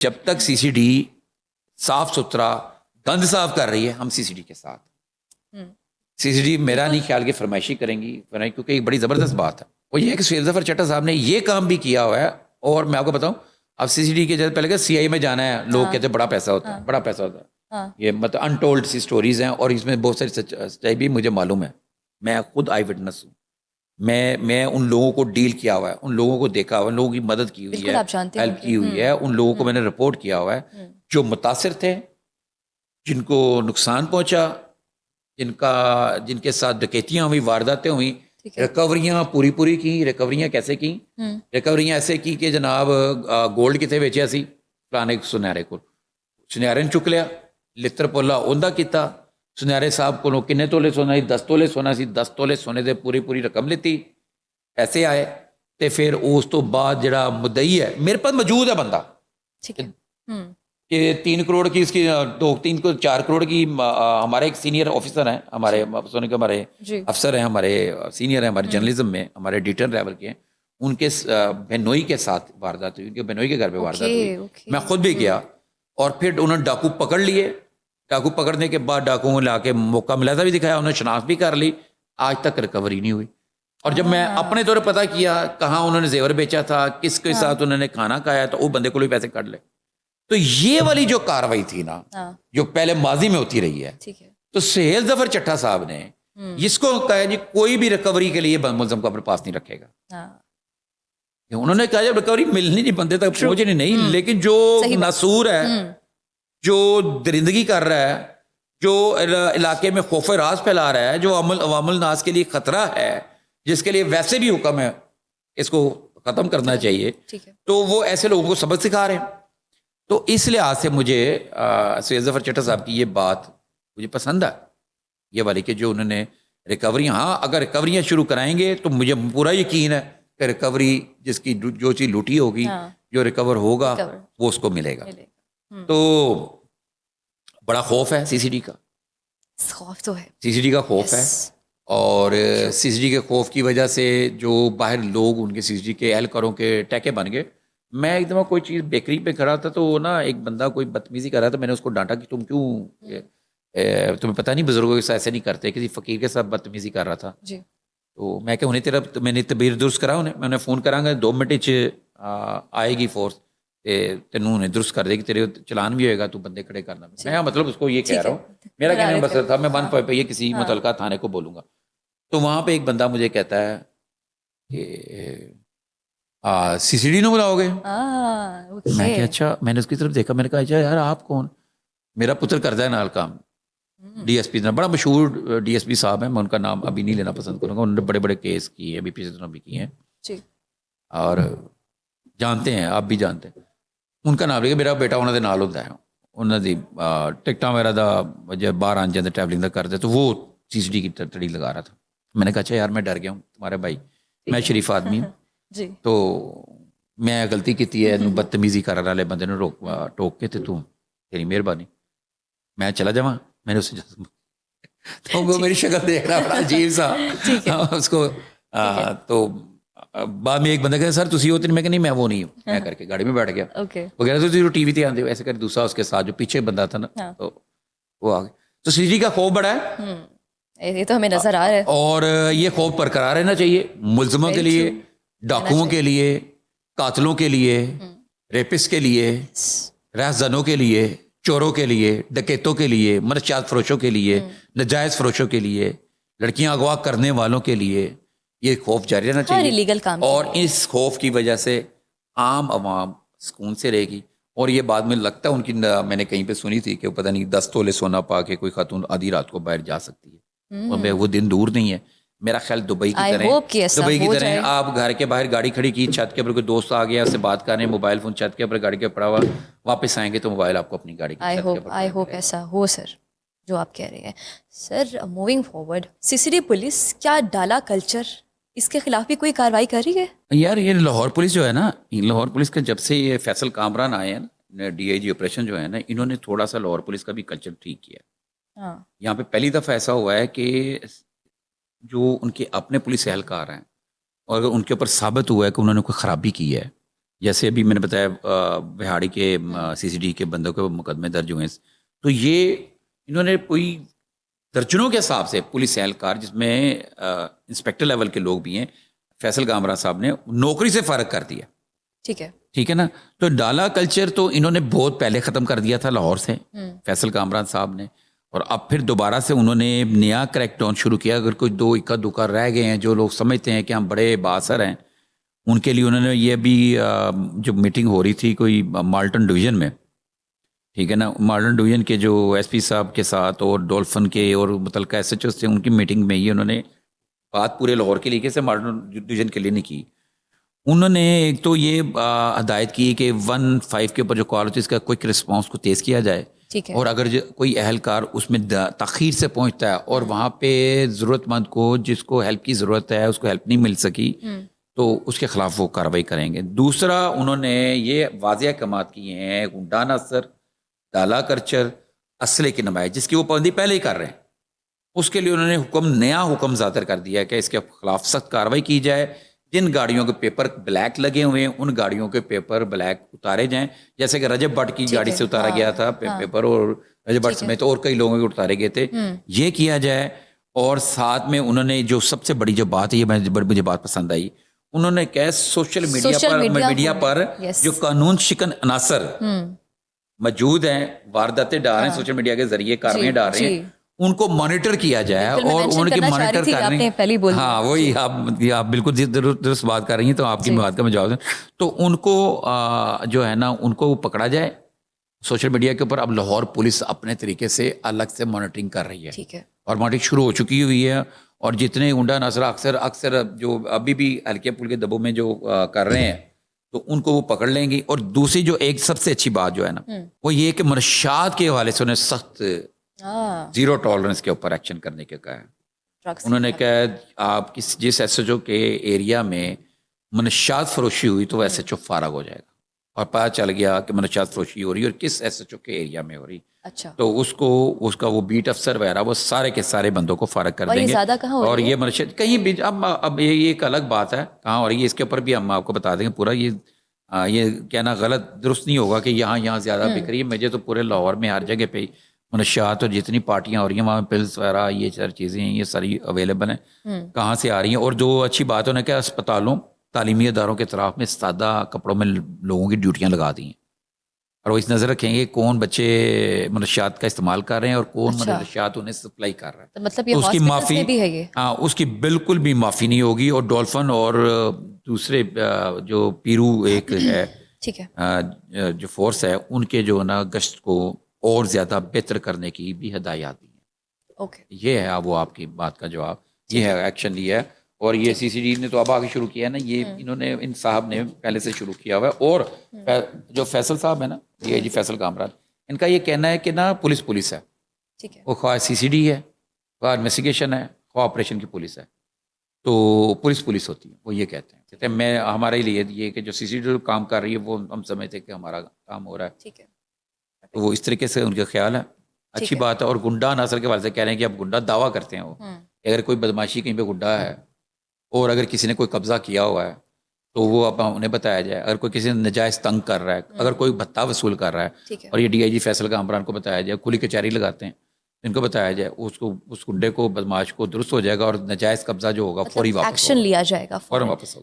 جب تک سی C D صاف ستھرا گند صاف کر رہی ہے ہم سی سی ڈی کے ساتھ. سی سی ڈی میرا نہیں خیال کہ فرمائشی کریں گی کیونکہ ایک بڑی زبردست بات ہے وہ یہ ہے کہ سہیل ظفر چٹھا صاحب نے یہ کام بھی کیا ہوا ہے. اور میں آپ کو بتاؤں اب سی سی ڈی کے جیسے پہلے کہ سی آئی میں جانا ہے لوگ کہتے ہیں بڑا پیسہ ہوتا ہے بڑا پیسہ ہوتا ہے. یہ مطلب انٹولڈ سی سٹوریز ہیں اور اس میں بہت ساری سچائی بھی مجھے معلوم ہے. میں خود آئی وٹنس ہوں. میں ان لوگوں کو ڈیل کیا ہوا ہے ان لوگوں کو دیکھا ہوا ہے ان لوگوں کی مدد کی ہوئی ہے ہیلپ کی ہوئی ہے ان لوگوں کو میں نے رپورٹ کیا ہوا ہے جو متاثر تھے جن کو نقصان پہنچا جن کے ساتھ ڈکیتیاں ہوئی وارداتیں ہوئی ریکوریاں پوری کی. ریکوریاں کیسے کی؟ ریکوریاں ایسے کی کہ جناب گولڈ کتے بیچیا سی فلانے سنہرے کو سنہرے نے چک لیا لتر پولا اوندا کیتا سنہرے صاحب کو کنے تولے سونا سی 10 تولے سونا سی 10 تولے سونے دے پوری رقم لیتی پیسے آئے تے پھر اس تو بعد جڑا مدعی ہے میرے پاس موجود ہے بندہ کہ 3 کروڑ کی اس کی 4 کروڑ کی ہمارے ایک سینئر آفیسر ہیں ہمارے ہمارے افسر ہیں ہمارے سینئر ہیں ہمارے جرنلزم میں ہمارے ایڈیٹر لیول کے ہیں ان کے بہنوئی کے ساتھ واردات ہوئی ان کے بہنوئی کے گھر پہ واردات ہوئی. میں خود بھی گیا اور پھر انہوں نے ڈاکو پکڑ لیے. ڈاکو پکڑنے کے بعد ڈاکو لا کے موقع ملاحظہ بھی دکھایا انہوں نے شناخت بھی کر لی. آج تک ریکوری نہیں ہوئی. اور جب میں اپنے طور پتہ کیا کہاں انہوں نے زیور بیچا تھا کس کے ساتھ انہوں نے کھانا کھایا تو وہ بندے کو بھی پیسے کٹ لے. تو یہ والی جو کاروائی تھی نا جو پہلے ماضی میں ہوتی رہی ہے تو سہیل ظفر چٹھا صاحب نے جس کو کہا جی کوئی بھی ریکوری کے لیے ملزم کو اپنے پاس نہیں رکھے گا. انہوں نے کہا جب ریکوری ملنی نہیں بندے تک پہنچنی نہیں لیکن جو ناسور ہے جو درندگی کر رہا ہے جو علاقے میں خوف راز پھیلا رہا ہے جو عوام الناس کے لیے خطرہ ہے جس کے لیے ویسے بھی حکم ہے اس کو ختم کرنا چاہیے تو وہ ایسے لوگوں کو سبق سکھا رہے ہیں. تو اس لحاظ سے مجھے سہیل ظفر چٹھا صاحب کی یہ بات مجھے پسند ہے یہ والی کہ جو انہوں نے ریکوریاں اگر ریکوریاں شروع کرائیں گے تو مجھے پورا یقین ہے کہ ریکوری جس کی جو چیز لوٹی ہوگی جو ریکور ہوگا وہ اس کو ملے گا. تو بڑا خوف ہے سی سی ڈی کا. خوف تو ہے سی سی ڈی کا خوف ہے اور سی سی ڈی کے خوف کی وجہ سے جو باہر لوگ ان کے سی سی ڈی کے اہلکاروں کے ٹیکے بن گئے. میں ایک دفعہ کوئی چیز بیکری پہ کھڑا تھا تو نا ایک بندہ کوئی بدتمیزی کر رہا تھا میں نے اس کو ڈانٹا کہ تم کیوں تمہیں پتہ نہیں بزرگوں کے ساتھ ایسے نہیں کرتے کسی فقیر کے ساتھ بدتمیزی کر رہا تھا. تو میں کہ انہیں تیرا میں نے تبیر درست کرا میں انہیں فون کرا گا 2 منٹ آئے گی فورس تینوں نے درست کر دے گی تیرے چلان بھی ہوئے گا تو بندے کھڑے کرنا. میں مطلب اس کو یہ کہہ رہا ہوں میرا کہنے مسئلہ تھا میں 1 پہ یہ کسی متعلقہ تھانے کو بولوں گا. تو وہاں پہ ایک بندہ مجھے کہتا ہے کہ سی سی ڈی نو بلاؤ گے. میں کہ اچھا میں نے اس کی طرف دیکھا میں نے کہا اچھا یار آپ کون؟ میرا پتر کرتا ہے نال کام ڈی ایس پی بڑا مشہور ڈی ایس پی صاحب ہیں میں ان کا نام ابھی نہیں لینا پسند کروں گا انہوں نے بڑے کیس کیے ہیں ابھی پچھلے دنوں بھی کیے ہیں اور جانتے ہیں آپ بھی جانتے ہیں ان کا نام لے کے میرا بیٹا انہوں نے نال ہوتا ہے انہوں نے ٹکٹاں وغیرہ دا جب باہر آن جاتے ٹریولنگ دا کرتے تو وہ سی سی ڈی کی تڑی لگا رہا تھا. میں نے کہا اچھا یار میں ڈر گیا ہوں تمہارے بھائی میں شریف آدمی ہوں تو میں غلطی کی ہے بدتمیزی کر والے بندے نے ٹوک کے تو تیری مہربانی میں چلا جاواں میں نے اسے تو وہ میری شکل دیکھ رہا بڑا عجیب سا اس کو. تو بعد میں ایک بندہ کہا سر تسی ہوتے میں کہ نہیں میں وہ نہیں ہوں میں کر کے گاڑی میں بیٹھ گیا. وہ کہہ رہا تھا ٹی وی تے آندے ایسے کر دوسرا اس کے ساتھ جو پیچھے بندہ تھا نا تو وہ آ گیا. تو سی ڈی کا خوف بڑا ہے یہ تو ہمیں نظر آ رہا ہے اور یہ خوف برقرار رہنا چاہیے ملزموں کے لیے ڈاکوؤں کے لیے قاتلوں کے لیے ریپس کے لیے رہزنوں کے لیے چوروں کے لیے ڈکیتوں کے لیے منشیات فروشوں کے لیے نجائز فروشوں کے لیے لڑکیاں اغوا کرنے والوں کے لیے یہ خوف جاری رہنا چاہیے اور اس خوف کی وجہ سے عام عوام سکون سے رہے گی. اور یہ بعد میں لگتا ہے ان کی میں نے کہیں پہ سنی تھی کہ پتہ نہیں 10 تولے سونا پا کے کوئی خاتون آدھی رات کو باہر جا سکتی ہے اور وہ دن دور نہیں ہے. میرا خیال دبئی کی طرح آپ گھر کے باہر گاڑی کھڑی کی چھت کے اوپر کوئی دوست آ گیا اس سے بات کر رہے ہیں موبائل فون چھت کے اوپر گاڑی کے پڑا ہوا واپس آئیں گے تو موبائل آپ کو اپنی گاڑی کی چھت کے اوپر آئی ہوپ ایسا ہو سر جو آپ کہہ رہے ہیں. سر موونگ فارورڈ سی سی ڈی پولیس کیا ڈالا کلچر اس کے خلاف بھی کوئی کارروائی کر رہی ہے؟ یار یہ لاہور پولیس جو ہے نا لاہور پولیس کا جب سے یہ فیصل کامران آئے ہیں نا ڈی آئی جی آپریشن جو ہے نا انہوں نے تھوڑا سا لاہور پولیس کا بھی کلچر ٹھیک کیا. یہاں پہ پہلی دفعہ ایسا ہوا ہے کہ جو ان کے اپنے پولیس اہلکار ہیں اور اگر ان کے اوپر ثابت ہوا ہے کہ انہوں نے کوئی خرابی کی ہے جیسے ابھی میں نے بتایا بہاڑی کے CCD کے بندوں کے مقدمے درج ہوئے ہیں، تو یہ انہوں نے کوئی درجنوں کے حساب سے پولیس اہلکار، جس میں انسپیکٹر لیول کے لوگ بھی ہیں، فیصل کامران صاحب نے نوکری سے فارغ کر دیا. ٹھیک ہے. ٹھیک ہے نا. تو ڈالا کلچر تو انہوں نے بہت پہلے ختم کر دیا تھا لاہور سے، فیصل کامران صاحب نے، اور اب پھر دوبارہ سے انہوں نے نیا کریک ڈاؤن شروع کیا. اگر کوئی دو اکا دکا رہ گئے ہیں جو لوگ سمجھتے ہیں کہ ہم بڑے بااثر ہیں، ان کے لیے انہوں نے یہ بھی جو میٹنگ ہو رہی تھی کوئی مالٹن ڈویژن میں، ٹھیک ہے نا، مالٹن ڈویژن کے جو SP صاحب کے ساتھ اور ڈولفن کے اور متعلقہ SHO تھے، ان کی میٹنگ میں ہی انہوں نے بات پورے لاہور کے لیے سے مالٹن ڈویژن کے لیے نہیں کی. انہوں نے ایک تو یہ ہدایت کی کہ 1-5 کے اوپر جو کال ہوتی ہے اس کا کوئک رسپانس کو تیز کیا جائے. ٹھیک ہے. اور اگر کوئی اہلکار اس میں تاخیر سے پہنچتا ہے اور وہاں پہ ضرورت مند کو، جس کو ہیلپ کی ضرورت ہے، اس کو ہیلپ نہیں مل سکی، تو اس کے خلاف وہ کارروائی کریں گے. دوسرا انہوں نے یہ واضح احکامات کیے ہیں، گنڈا ناصر، ڈالا کلچر، اسلحے کی نمائش جس کی وہ پابندی پہلے ہی کر رہے ہیں، اس کے لیے انہوں نے نیا حکم صادر کر دیا کہ اس کے خلاف سخت کارروائی کی جائے. جن گاڑیوں کے پیپر بلیک لگے ہوئے ہیں ان گاڑیوں کے پیپر بلیک اتارے جائیں، جیسے کہ رجب بٹ کی گاڑی سے اتارا گیا تھا پیپر، اور رجب بٹ سمیت اور کئی لوگوں کے اتارے گئے تھے، یہ کیا جائے. اور ساتھ میں انہوں نے جو سب سے بڑی جو بات ہے، یہ مجھے بات پسند آئی، انہوں نے کہا سوشل میڈیا پر جو قانون شکن عناصر موجود ہیں، وارداتیں ڈال رہے ہیں سوشل میڈیا کے ذریعے، کارنیں ڈال رہے ہیں، ان کو مانیٹر کیا جائے. اور ان کی مانیٹر کرنے، ہاں وہی آپ بالکل درست بات کر رہی ہیں، تو آپ کی بات کا میں جواب دوں تو ان کو جو ہے نا ان کو پکڑا جائے سوشل میڈیا کے اوپر. اب لاہور پولیس اپنے طریقے سے الگ سے مانیٹرنگ کر رہی ہے، اور مانیٹرنگ شروع ہو چکی ہوئی ہے. اور جتنے گنڈا ناصر اکثر جو ابھی بھی ہلکے پھلکے دبوں میں جو کر رہے ہیں، تو ان کو وہ پکڑ لیں گی. اور دوسری جو ایک سب سے اچھی بات جو ہے نا، وہ یہ کہ منشیات کے حوالے سے انہیں سخت زیرو ٹالرنس کے اوپر ایکشن کرنے کے کہا ہے. انہوں نے کہا آپ جس SHO کے ایریا میں منشیات فروشی ہوئی تو وہ SHO فارغ ہو جائے گا. اور پتہ چل گیا کہ منشیات فروشی ہو رہی ہے اور کس SHO کے ایریا میں ہو رہی، تو اس کا وہ بیٹ افسر وغیرہ وہ سارے کے سارے بندوں کو فارغ کر دیں گے. اور یہ منشیات کہیں بھی اب یہ ایک الگ بات ہے کہاں ہو رہی ہے، اس کے اوپر بھی ہم آپ کو بتا دیں گے پورا. یہ کہنا غلط درست نہیں ہوگا کہ یہاں زیادہ بک رہی ہے. مجھے تو پورے لاہور میں ہر جگہ پہ منشیات اور جتنی پارٹیاں ہو رہی ہیں وہاں پلس وغیرہ یہ ساری چیزیں ہیں، یہ ساری اویلیبل ہیں، کہاں سے آ رہی ہیں. اور جو اچھی بات ہے انہوں نے کہا اسپتالوں تعلیمی اداروں کے اطراف میں سادہ کپڑوں میں لوگوں کی ڈیوٹیاں لگا دی ہیں، اور وہ اس نظر رکھیں گے کون بچے منشیات کا استعمال کر رہے ہیں اور کون منشیات انہیں سپلائی کر رہا ہے. مطلب یہ اس کی معافی بھی ہے، یہ ہاں اس کی بالکل بھی معافی نہیں ہوگی. اور ڈولفن اور دوسرے جو پیرو ایک ہے ٹھیک ہے جو فورس ہے، ان کے جو نا گشت کو اور زیادہ بہتر کرنے کی بھی ہدایات دی ہیں. یہ ہے وہ آپ کی بات کا جواب، یہ ہے ایکشن لیا ہے. اور یہ CCD نے تو اب آگے شروع کیا ہے نا، یہ انہوں نے ان صاحب نے پہلے سے شروع کیا ہوا ہے. اور جو فیصل صاحب ہے نا، یہ فیصل کامران، ان کا یہ کہنا ہے کہ نا پولیس ہے، وہ خواہ CCD ہے، خواہ انویسٹیگیشن ہے، خواہ آپریشن کی پولیس ہے، تو پولیس ہوتی ہے. وہ یہ کہتے ہیں میں ہمارے لیے یہ کہ جو CCD کام کر رہی ہے وہ ہم سمجھتے ہیں کہ ہمارا کام ہو رہا ہے. تو وہ اس طریقے سے ان کا خیال ہے. اچھی بات ہے. اور گنڈا ناصر کے والد سے کہہ رہے ہیں کہ اب گنڈا دعویٰ کرتے ہیں وہ، اگر کوئی بدماشی کہیں پہ گنڈا ہے اور اگر کسی نے کوئی قبضہ کیا ہوا ہے تو وہ اب انہیں بتایا جائے. اگر کوئی کسی نے نجائز تنگ کر رہا ہے، اگر کوئی بھتہ وصول کر رہا ہے، اور یہ DIG فیصل کامران کو بتایا جائے، کھلی کچہری لگاتے ہیں، ان کو بتایا جائے، اس گنڈے کو بدماش کو درست ہو جائے گا، اور نجائز قبضہ جو ہوگا فوری واپس ایکشن لیا جائے گا، فوراً واپس ہوگا.